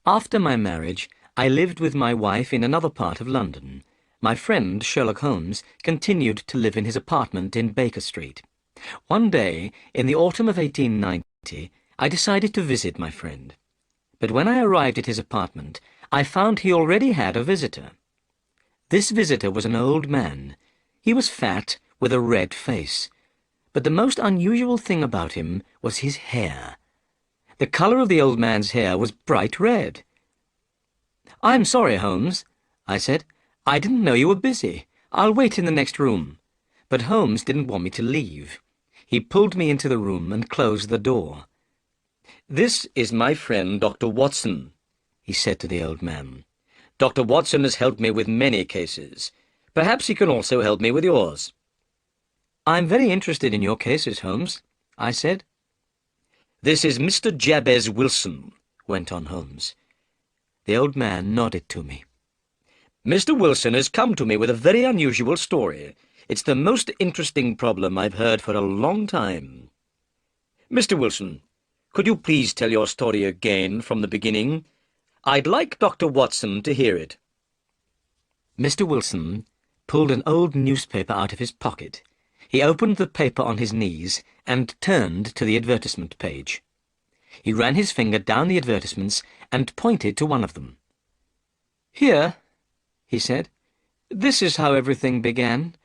After my marriage, I lived with my wife in another part of London. My friend, Sherlock Holmes, continued to live in his apartment in Baker Street. One day, in the autumn of 1890, I decided to visit my friend. But when I arrived at his apartment, I found he already had a visitor. This visitor was an old man. He was fat, with a red face. But the most unusual thing about him was his hair. The colour of the old man's hair was bright red. "I'm sorry, Holmes," I said. "I didn't know you were busy. I'll wait in the next room." But Holmes didn't want me to leave. He pulled me into the room and closed the door. "This is my friend, Dr. Watson," he said to the old man. "Dr. Watson has helped me with many cases. Perhaps he can also help me with yours." "I'm very interested in your cases, Holmes," I said. "This is Mr. Jabez Wilson," went on Holmes. The old man nodded to me. "Mr. Wilson has come to me with a very unusual story. It's the most interesting problem I've heard for a long time. Mr. Wilson, could you please tell your story again from the beginning? I'd like Dr. Watson to hear it." Mr. Wilson pulled an old newspaper out of his pocket. He opened the paper on his knees and turned to the advertisement page. He ran his finger down the advertisements and pointed to one of them. "Here," he said, "this is how everything began.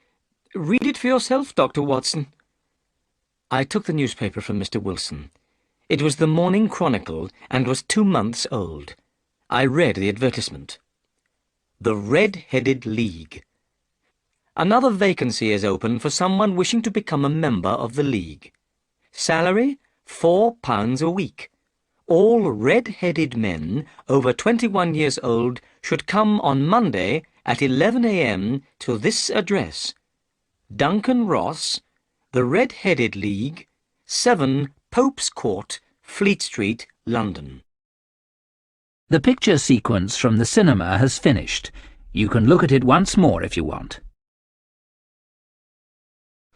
Read it for yourself, Dr. Watson." I took the newspaper from Mr. Wilson. It was the Morning Chronicle and was 2 months old. I read the advertisement. "The Red-Headed League. Another vacancy is open for someone wishing to become a member of the League. Salary, £4 a week. All red-headed men over 21 years old should come on Monday at 11 a.m. to this address: Duncan Ross, The Red-Headed League, 7 Pope's Court, Fleet Street, London." The picture sequence from the cinema has finished. You can look at it once more if you want.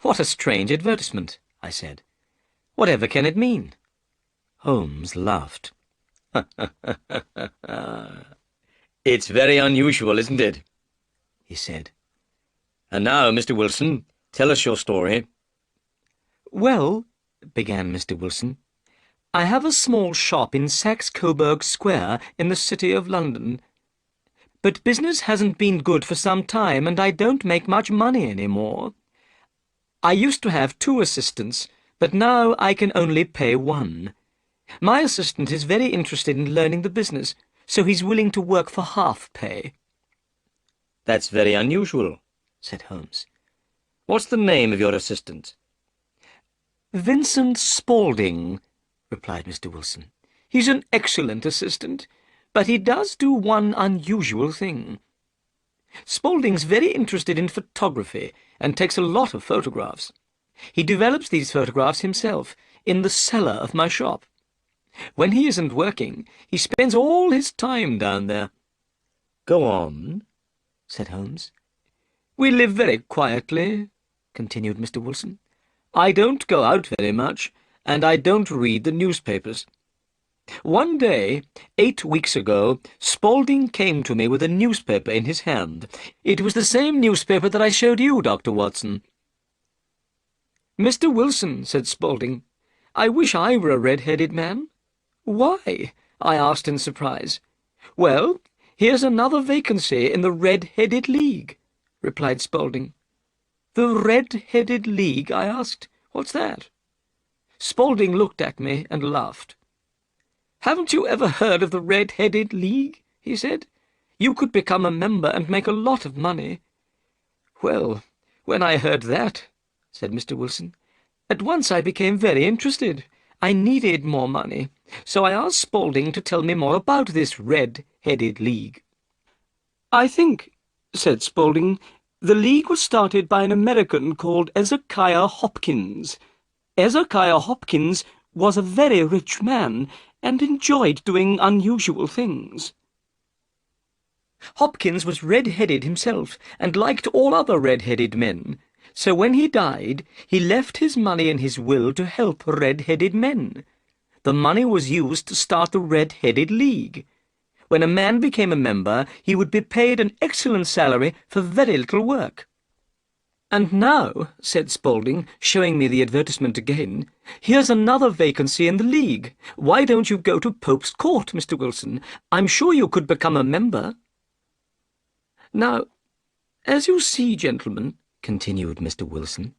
"What a strange advertisement," I said. "Whatever can it mean?" Holmes laughed. "It's very unusual, isn't it?" he said. "And now, Mr. Wilson, tell us your story." "Well," began Mr. Wilson, "I have a small shop in Saxe-Coburg Square in the City of London. But business hasn't been good for some time, and I don't make much money any more. I used to have 2 assistants, but now I can only pay 1. My assistant is very interested in learning the business, so he's willing to work for half pay." "That's very unusual," said Holmes. "What's the name of your assistant?" "Vincent Spaulding," replied Mr. Wilson. "He's an excellent assistant, but he does do one unusual thing. Spaulding's very interested in photography and takes a lot of photographs. He develops these photographs himself in the cellar of my shop. When he isn't working, he spends all his time down there." "Go on," said Holmes. "We live very quietly," continued Mr. Wilson. "I don't go out very much, and I don't read the newspapers. One day, 8 weeks ago, Spaulding came to me with a newspaper in his hand. It was the same newspaper that I showed you, Dr. Watson. "Mr. Wilson," said Spaulding, "I wish I were a red-headed man." "Why?" I asked in surprise. "Well, here's another vacancy in the Red-Headed League," replied Spaulding. "The Red-Headed League?" I asked. "What's that?" Spaulding looked at me and laughed. "Haven't you ever heard of the Red-Headed League?" he said. "You could become a member and make a lot of money." "Well, when I heard that," said Mr. Wilson, "at once I became very interested. I needed more money, so I asked Spaulding to tell me more about this Red-Headed League." "I think," said Spaulding, "the league was started by an American called Ezekiah Hopkins. Ezekiah Hopkins was a very rich man and enjoyed doing unusual things. Hopkins was red-headed himself and liked all other red-headed men. So when he died, he left his money in his will to help red-headed men. The money was used to start the Red-Headed League. When a man became a member, he would be paid an excellent salary for very little work. "And now," said Spaulding, showing me the advertisement again, "here's another vacancy in the League. Why don't you go to Pope's Court, Mr. Wilson? I'm sure you could become a member." "Now, as you see, gentlemen," continued Mr. Wilson,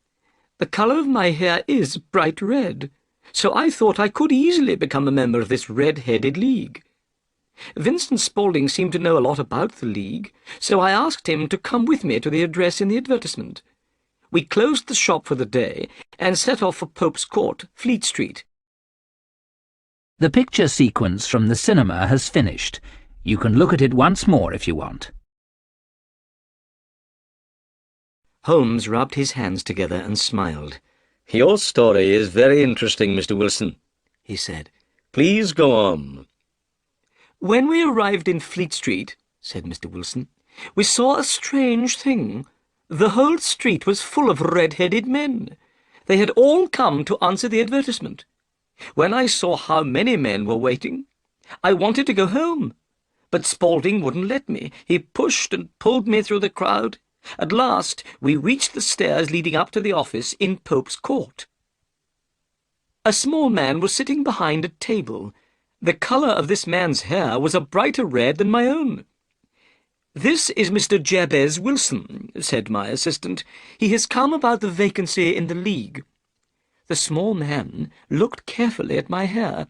"the colour of my hair is bright red, so I thought I could easily become a member of this red-headed League. Vincent Spaulding seemed to know a lot about the League, so I asked him to come with me to the address in the advertisement. We closed the shop for the day and set off for Pope's Court, Fleet Street." The picture sequence from the cinema has finished. You can look at it once more if you want. Holmes rubbed his hands together and smiled. "Your story is very interesting, Mr. Wilson," he said. "Please go on." "When we arrived in Fleet Street," said Mr. Wilson, "we saw a strange thing. The whole street was full of red-headed men. They had all come to answer the advertisement. When I saw how many men were waiting, I wanted to go home, but Spaulding wouldn't let me. He pushed and pulled me through the crowd. At last, we reached the stairs leading up to the office in Pope's Court. A small man was sitting behind a table. The colour of this man's hair was a brighter red than my own. "This is Mr. Jabez Wilson," said my assistant. "He has come about the vacancy in the League." The small man looked carefully at my hair.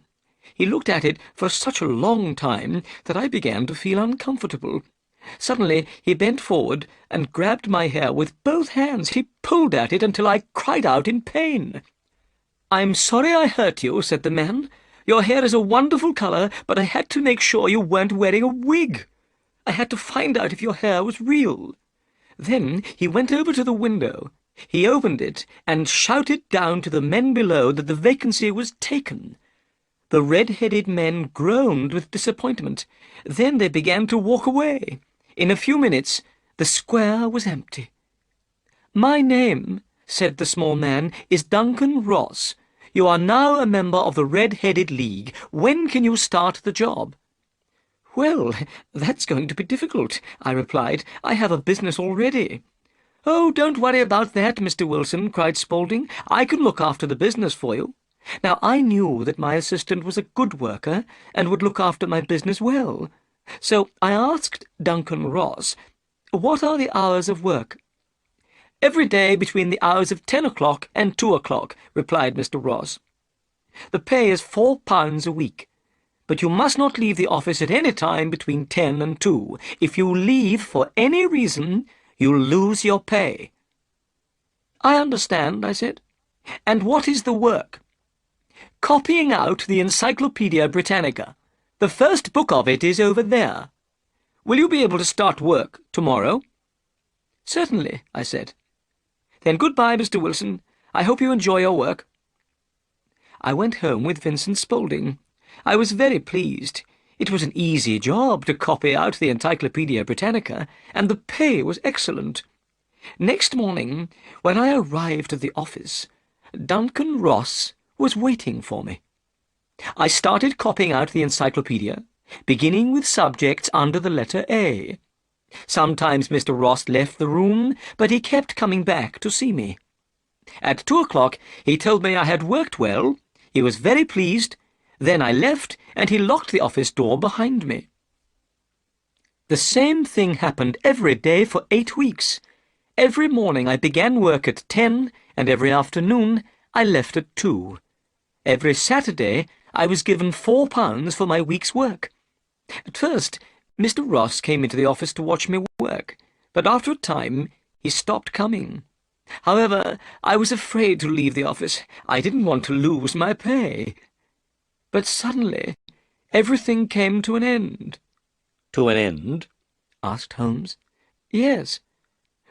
He looked at it for such a long time that I began to feel uncomfortable. Suddenly he bent forward and grabbed my hair with both hands. He pulled at it until I cried out in pain. "I'm sorry I hurt you," said the man. "Your hair is a wonderful colour, but I had to make sure you weren't wearing a wig. I had to find out if your hair was real." Then he went over to the window. He opened it and shouted down to the men below that the vacancy was taken. The red-headed men groaned with disappointment. Then they began to walk away. In a few minutes, the square was empty. "My name," said the small man, "is Duncan Ross. You are now a member of the Red-Headed League. When can you start the job?" "Well, that's going to be difficult," I replied. "I have a business already." "Oh, don't worry about that, Mr. Wilson," cried Spaulding. "I can look after the business for you." Now, I knew that my assistant was a good worker and would look after my business well. So I asked Duncan Ross, "What are the hours of work?" "Every day between the hours of 10 o'clock and 2 o'clock," replied Mr. Ross. "The pay is £4 a week, but you must not leave the office at any time between 10 and 2. If you leave for any reason, you'll lose your pay." "I understand," I said. "And what is the work?" "Copying out the Encyclopaedia Britannica. The first book of it is over there. Will you be able to start work tomorrow?" "Certainly," I said. "Then goodbye, Mr. Wilson. I hope you enjoy your work." I went home with Vincent Spaulding. I was very pleased. It was an easy job to copy out the Encyclopaedia Britannica, and the pay was excellent. Next morning, when I arrived at the office, Duncan Ross was waiting for me. I started copying out the encyclopedia, beginning with subjects under the letter A. Sometimes Mr. Ross left the room, but he kept coming back to see me. At 2 o'clock he told me I had worked well. He was very pleased. Then I left, and he locked the office door behind me. The same thing happened every day for 8 weeks. Every morning I began work at 10, and every afternoon I left at 2. Every Saturday I was given £4 for my week's work. At first, Mr. Ross came into the office to watch me work, but after a time he stopped coming. However, I was afraid to leave the office. I didn't want to lose my pay. But suddenly everything came to an end. "To an end?" asked Holmes. "Yes.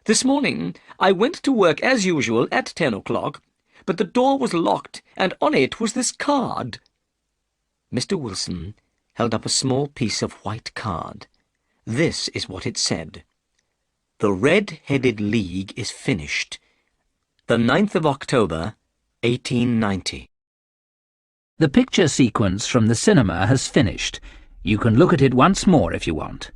This morning I went to work as usual at 10 o'clock, but the door was locked, and on it was this card." Mr. Wilson held up a small piece of white card. This is what it said: "The Red-Headed League is finished. The 9th of October, 1890. The picture sequence from the cinema has finished. You can look at it once more if you want.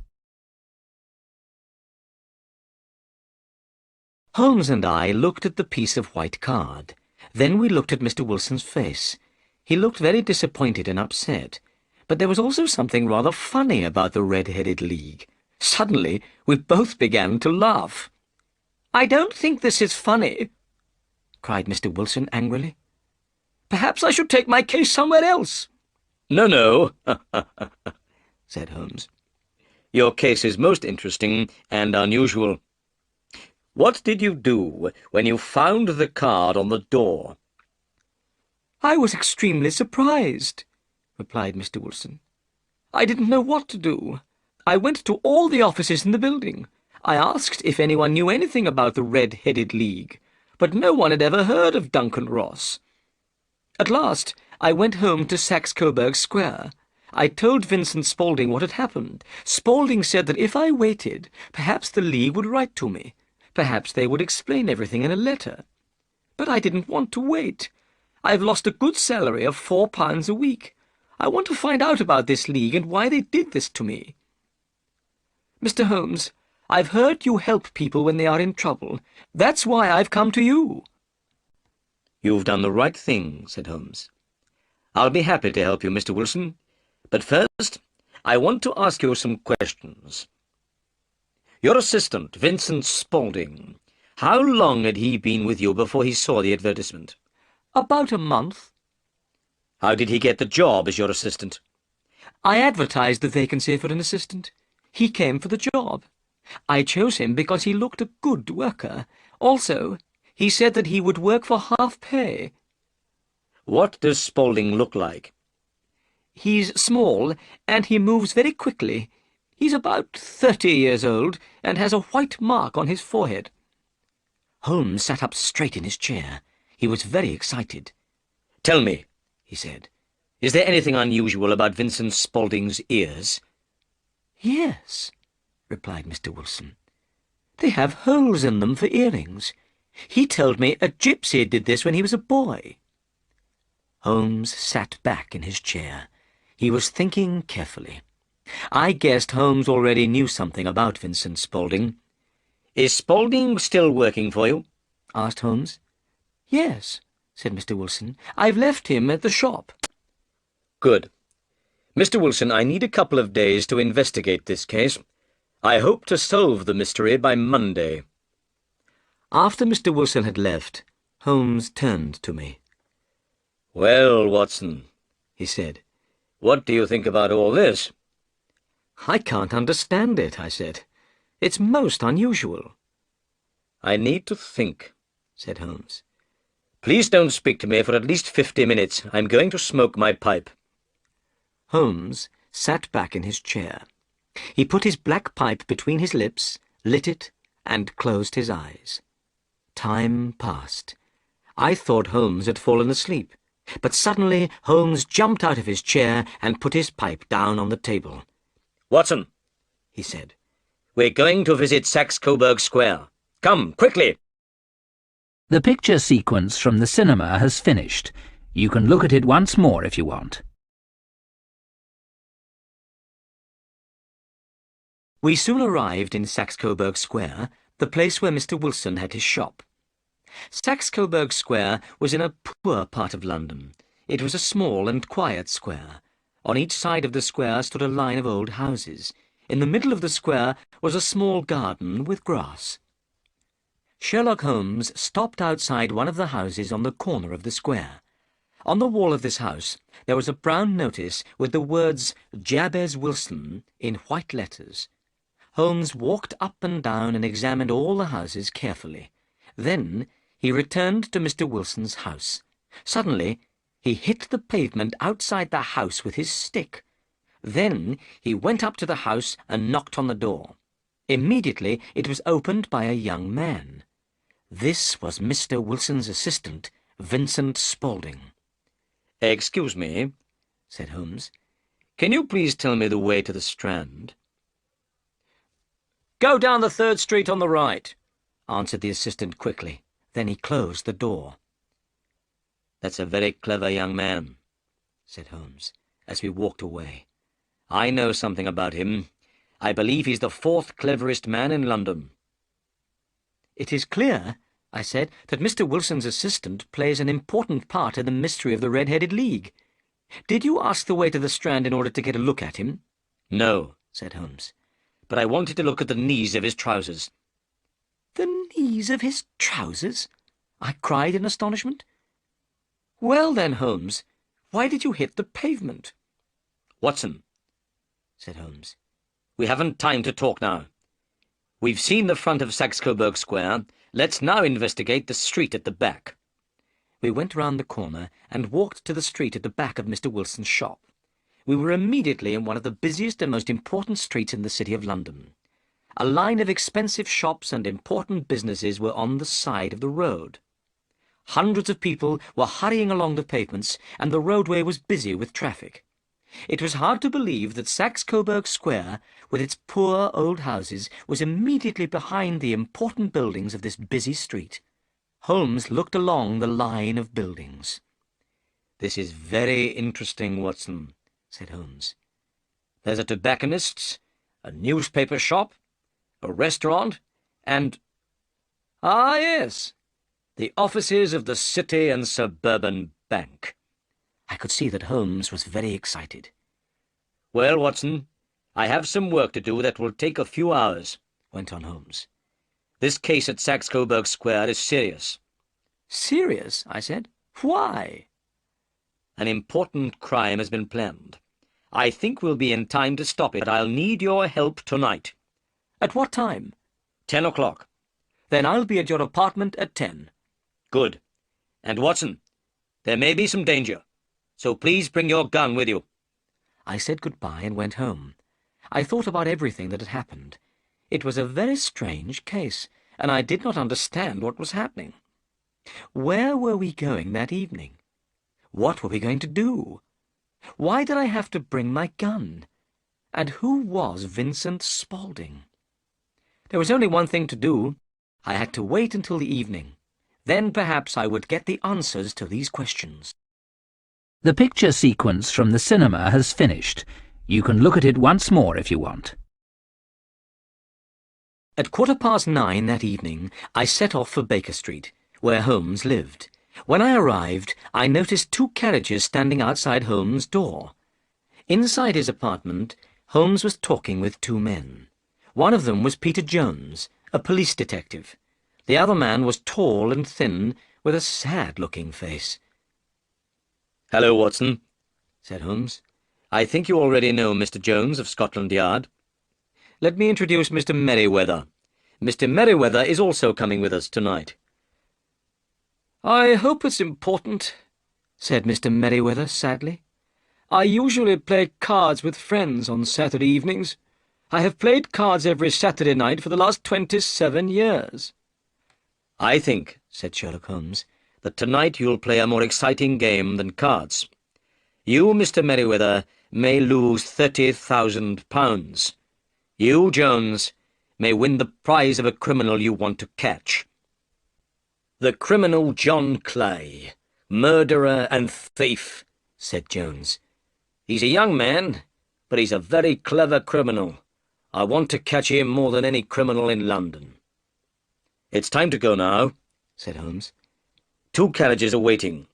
Holmes and I looked at the piece of white card. Then we looked at Mr. Wilson's face. He looked very disappointed and upset, but there was also something rather funny about the Red-Headed League. Suddenly, we both began to laugh. "I don't think this is funny," cried Mr. Wilson angrily. "Perhaps I should take my case somewhere else." "No, said Holmes. "Your case is most interesting and unusual. What did you do when you found the card on the door?" "I was extremely surprised," replied Mr. Wilson. "I didn't know what to do. I went to all the offices in the building. I asked if anyone knew anything about the Red-Headed League, but no one had ever heard of Duncan Ross. At last, I went home to Saxe-Coburg Square. I told Vincent Spaulding what had happened. Spaulding said that if I waited, perhaps the League would write to me. Perhaps they would explain everything in a letter. But I didn't want to wait. I've lost a good salary of £4 a week. I want to find out about this League and why they did this to me. Mr. Holmes, I've heard you help people when they are in trouble. That's why I've come to you." "You've done the right thing," said Holmes. "I'll be happy to help you, Mr. Wilson. But first, I want to ask you some questions. Your assistant, Vincent Spaulding, how long had he been with you before he saw the advertisement?" "About a month." "How did he get the job as your assistant?" "I advertised the vacancy for an assistant. He came for the job. I chose him because he looked a good worker. Also, he said that he would work for half pay." "What does Spaulding look like?" "He's small, and he moves very quickly. He's about 30 years old, and has a white mark on his forehead." Holmes sat up straight in his chair. He was very excited. "Tell me," he said, "is there anything unusual about Vincent Spaulding's ears?" "Yes," replied Mr. Wilson. "They have holes in them for earrings. He told me a gypsy did this when he was a boy." Holmes sat back in his chair. He was thinking carefully. I guessed Holmes already knew something about Vincent Spaulding. "Is Spaulding still working for you?" asked Holmes. "Yes," said Mr. Wilson. "I've left him at the shop." "Good. Mr. Wilson, I need a couple of days to investigate this case. I hope to solve the mystery by Monday." After Mr. Wilson had left, Holmes turned to me. "Well, Watson," he said, "what do you think about all this?" "I can't understand it," I said. "It's most unusual." "I need to think," said Holmes. "Please don't speak to me for at least 50 minutes. I'm going to smoke my pipe." Holmes sat back in his chair. He put his black pipe between his lips, lit it, and closed his eyes. Time passed. I thought Holmes had fallen asleep, but suddenly Holmes jumped out of his chair and put his pipe down on the table. "Watson," he said, "we're going to visit Saxe-Coburg Square. Come, quickly!" The picture sequence from the cinema has finished. You can look at it once more if you want. We soon arrived in Saxe-Coburg Square, the place where Mr. Wilson had his shop. Saxe-Coburg Square was in a poor part of London. It was a small and quiet square. On each side of the square stood a line of old houses. In the middle of the square was a small garden with grass. Sherlock Holmes stopped outside one of the houses on the corner of the square. On the wall of this house there was a brown notice with the words Jabez Wilson in white letters. Holmes walked up and down and examined all the houses carefully. Then he returned to Mr. Wilson's house. Suddenly he hit the pavement outside the house with his stick. Then he went up to the house and knocked on the door. Immediately it was opened by a young man. This was Mr. Wilson's assistant, Vincent Spaulding. "Excuse me," said Holmes. "Can you please tell me the way to the Strand?" "Go down the 3rd Street on the right," answered the assistant quickly. Then he closed the door. "That's a very clever young man," said Holmes, as we walked away. I know something about him. I believe he's the fourth cleverest man in London. It is clear, I said, that Mr. Wilson's assistant plays an important part in the mystery of the Red-Headed League. Did you ask the way to the Strand in order to get a look at him? No, said Holmes, but I wanted to look at the knees of his trousers. The knees of his trousers? I cried in astonishment. Well then, Holmes, why did you hit the pavement? Watson, said Holmes, we haven't time to talk now. We've seen the front of Saxe-Coburg Square. Let's now investigate the street at the back. We went round the corner and walked to the street at the back of Mr. Wilson's shop. We were immediately in one of the busiest and most important streets in the City of London. A line of expensive shops and important businesses were on the side of the road. Hundreds of people were hurrying along the pavements, and the roadway was busy with traffic. It was hard to believe that Saxe-Coburg Square, with its poor old houses, was immediately behind the important buildings of this busy street. Holmes looked along the line of buildings. "This is very interesting, Watson," said Holmes. "There's a tobacconist's, a newspaper shop, a restaurant, and— ah, yes, the offices of the City and Suburban Bank." I could see that Holmes was very excited. "Well, Watson, I have some work to do that will take a few hours," went on Holmes. "This case at Saxe-Coburg Square is serious." "Serious?" I said. "Why?" "An important crime has been planned. I think we'll be in time to stop it, but I'll need your help tonight." "At what time?" 10 o'clock. "Then I'll be at your apartment at 10. "Good. And, Watson, there may be some danger, so please bring your gun with you." I said goodbye and went home. I thought about everything that had happened. It was a very strange case, and I did not understand what was happening. Where were we going that evening? What were we going to do? Why did I have to bring my gun? And who was Vincent Spaulding? There was only one thing to do. I had to wait until the evening. Then perhaps I would get the answers to these questions. The picture sequence from the cinema has finished. You can look at it once more if you want. At 9:15 that evening, I set off for Baker Street, where Holmes lived. When I arrived, I noticed 2 carriages standing outside Holmes' door. Inside his apartment, Holmes was talking with 2 men. One of them was Peter Jones, a police detective. The other man was tall and thin, with a sad-looking face. "Hello, Watson," said Holmes. "I think you already know Mr. Jones of Scotland Yard. Let me introduce Mr. Merryweather. Mr. Merryweather is also coming with us tonight." "I hope it's important," said Mr. Merryweather sadly. "I usually play cards with friends on Saturday evenings. I have played cards every Saturday night for the last 27 years. "I think," said Sherlock Holmes, "that tonight you'll play a more exciting game than cards. You, Mr. Merryweather, may lose £30,000. You, Jones, may win the prize of a criminal you want to catch." "The criminal John Clay, murderer and thief," said Jones. "He's a young man, but he's a very clever criminal. I want to catch him more than any criminal in London." "It's time to go now," said Holmes. 2 carriages are waiting.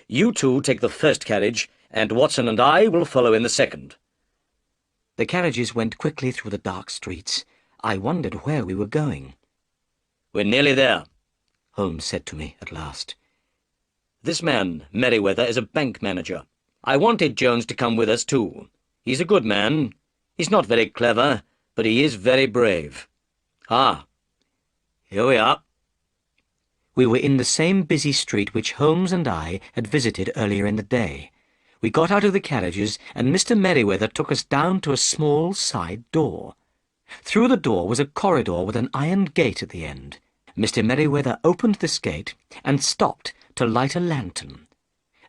You 2 take the first carriage, and Watson and I will follow in the second." The carriages went quickly through the dark streets. I wondered where we were going. "We're nearly there," Holmes said to me at last. "This man, Merryweather, is a bank manager. I wanted Jones to come with us too. He's a good man. He's not very clever, but he is very brave. Ah, here we are." We were in the same busy street which Holmes and I had visited earlier in the day. We got out of the carriages, and Mr. Merryweather took us down to a small side door. Through the door was a corridor with an iron gate at the end. Mr. Merryweather opened this gate and stopped to light a lantern.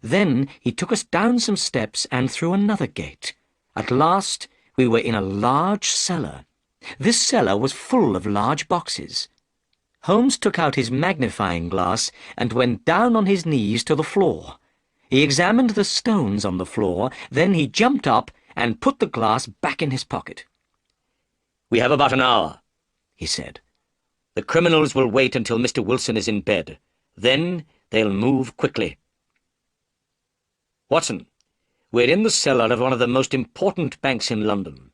Then he took us down some steps and through another gate. At last we were in a large cellar. This cellar was full of large boxes. Holmes took out his magnifying glass and went down on his knees to the floor. He examined the stones on the floor, then he jumped up and put the glass back in his pocket. "We have about an hour," he said. "The criminals will wait until Mr. Wilson is in bed. Then they'll move quickly. Watson, we're in the cellar of one of the most important banks in London.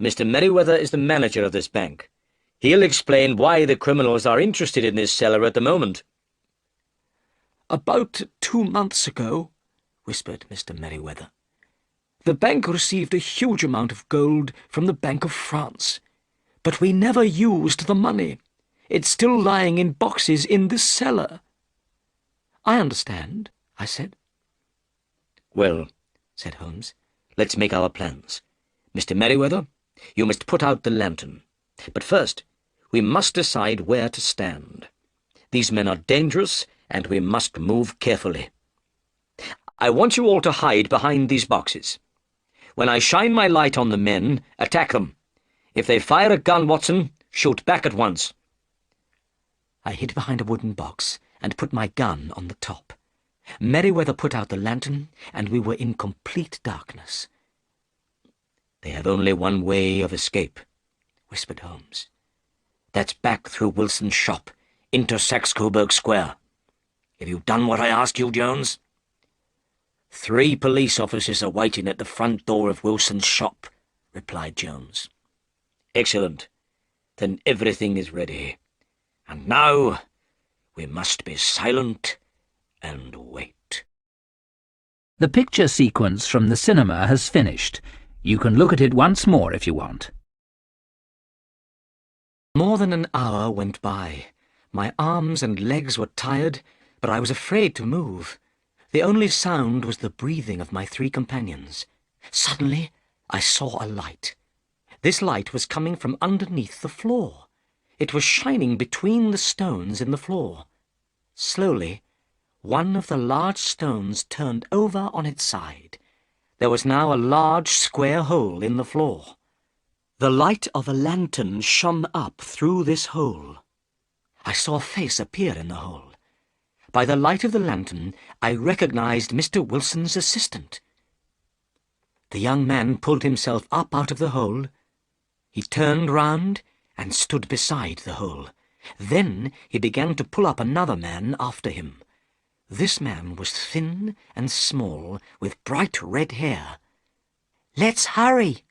Mr. Merryweather is the manager of this bank. He'll explain why the criminals are interested in this cellar at the moment." "About 2 months ago," whispered Mr. Merryweather, "the bank received a huge amount of gold from the Bank of France. But we never used the money. It's still lying in boxes in this cellar." "I understand," I said. "Well," said Holmes, "let's make our plans. Mr. Merryweather, you must put out the lantern. But first, we must decide where to stand. These men are dangerous, and we must move carefully. I want you all to hide behind these boxes. When I shine my light on the men, attack them. If they fire a gun, Watson, shoot back at once." I hid behind a wooden box and put my gun on the top. Merryweather put out the lantern, and we were in complete darkness. "They have only one way of escape," whispered Holmes. "That's back through Wilson's shop, into Saxe-Coburg Square. Have you done what I asked you, Jones?" "3 police officers are waiting at the front door of Wilson's shop," replied Jones. "Excellent. Then everything is ready. And now we must be silent and wait." The picture sequence from the cinema has finished. You can look at it once more if you want. More than an hour went by. My arms and legs were tired, but I was afraid to move. The only sound was the breathing of my 3 companions. Suddenly, I saw a light. This light was coming from underneath the floor. It was shining between the stones in the floor. Slowly, one of the large stones turned over on its side. There was now a large square hole in the floor. The light of a lantern shone up through this hole. I saw a face appear in the hole. By the light of the lantern, I recognized Mr. Wilson's assistant. The young man pulled himself up out of the hole. He turned round and stood beside the hole. Then he began to pull up another man after him. This man was thin and small, with bright red hair. "Let's hurry,"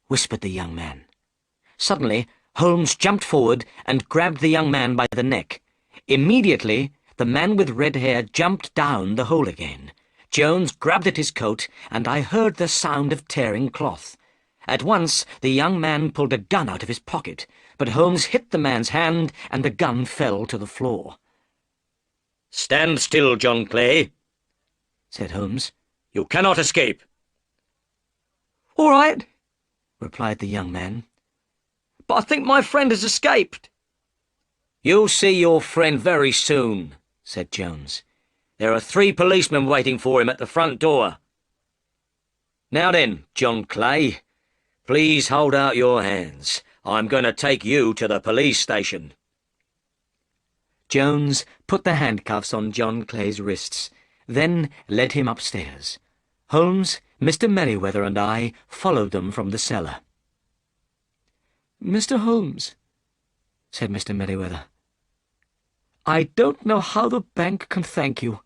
whispered the young man. Suddenly, Holmes jumped forward and grabbed the young man by the neck. Immediately, the man with red hair jumped down the hole again. Jones grabbed at his coat, and I heard the sound of tearing cloth. At once, the young man pulled a gun out of his pocket, but Holmes hit the man's hand, and the gun fell to the floor. "Stand still, John Clay," said Holmes. "You cannot escape." "All right," replied the young man. "but I think my friend has escaped." "You'll see your friend very soon," said Jones. "There are 3 policemen waiting for him at the front door. Now then, John Clay, please hold out your hands. I'm going to take you to the police station." Jones put the handcuffs on John Clay's wrists, then led him upstairs. Holmes, Mr. Merryweather, and I followed them from the cellar. "Mr. Holmes," said Mr. Merryweather, "I don't know how the bank can thank you.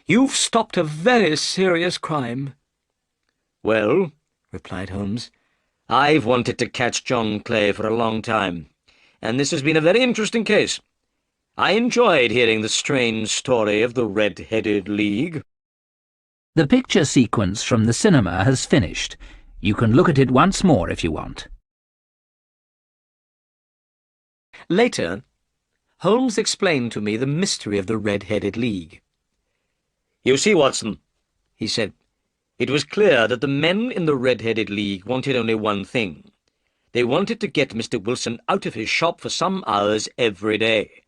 You've stopped a very serious crime." "Well," replied Holmes, "I've wanted to catch John Clay for a long time, and this has been a very interesting case. I enjoyed hearing the strange story of the Red-Headed League." The picture sequence from the cinema has finished. You can look at it once more if you want. Later, Holmes explained to me the mystery of the Red-Headed League. "You see, Watson," he said, "it was clear that the men in the Red-Headed League wanted only one thing. They wanted to get Mr. Wilson out of his shop for some hours every day.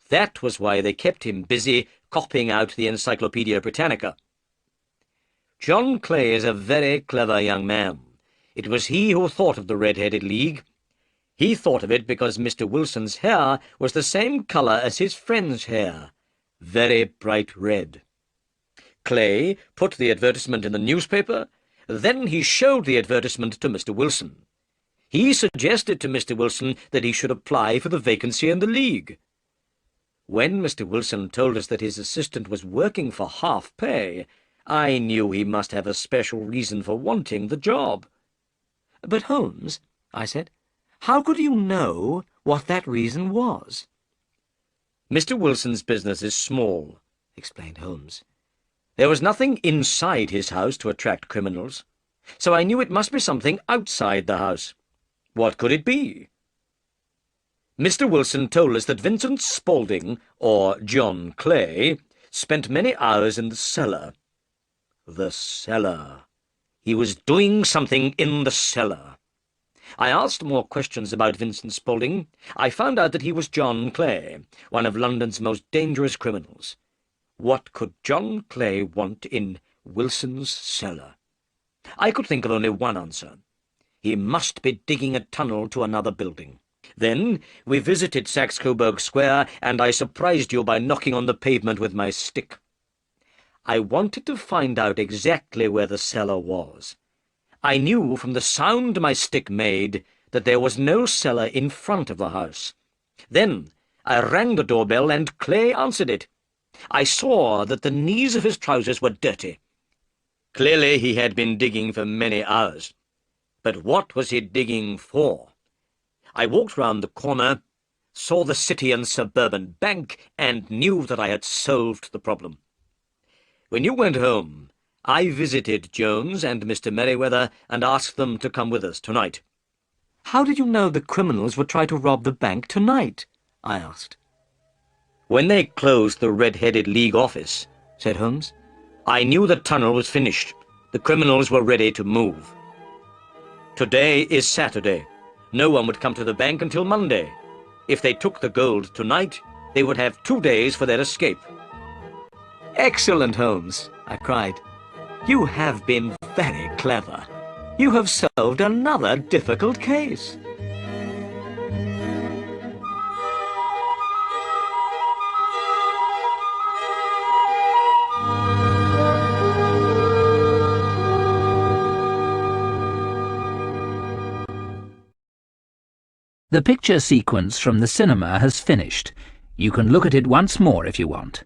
That was why they kept him busy copying out the Encyclopaedia Britannica. John Clay is a very clever young man. It was he who thought of the Red-Headed League. He thought of it because Mr. Wilson's hair was the same colour as his friend's hair, very bright red. Clay put the advertisement in the newspaper, Then he showed the advertisement to Mr. Wilson. He suggested to Mr. Wilson that he should apply for the vacancy in the League. When Mr. Wilson told us that his assistant was working for half pay, I knew he must have a special reason for wanting the job. But Holmes, I said, how could you know what that reason was? Mr. Wilson's business is small, explained Holmes. There was nothing inside his house to attract criminals, so I knew it must be something outside the house. What could it be? Mr. Wilson told us that Vincent Spaulding, or John Clay, spent many hours in the cellar. The cellar. He was doing something in the cellar. I asked more questions about Vincent Spaulding. I found out that he was John Clay, one of London's most dangerous criminals. What could John Clay want in Wilson's cellar? I could think of only one answer. He must be digging a tunnel to another building. Then we visited Saxe-Coburg Square, and I surprised you by knocking on the pavement with my stick. I wanted to find out exactly where the cellar was. I knew from the sound my stick made that there was no cellar in front of the house. Then I rang the doorbell, and Clay answered it. I saw that the knees of his trousers were dirty. Clearly he had been digging for many hours. But what was he digging for? I walked round the corner, saw the City and Suburban Bank, and knew that I had solved the problem. When you went home, I visited Jones and Mr. Merryweather and asked them to come with us tonight. How did you know the criminals would try to rob the bank tonight? I asked. When they closed the Red-Headed League office, said Holmes, I knew the tunnel was finished. The criminals were ready to move. Today is Saturday. No one would come to the bank until Monday. If they took the gold tonight, they would have 2 days for their escape. Excellent, Holmes, I cried. You have been very clever. You have solved another difficult case. The picture sequence from the cinema has finished. You can look at it once more if you want.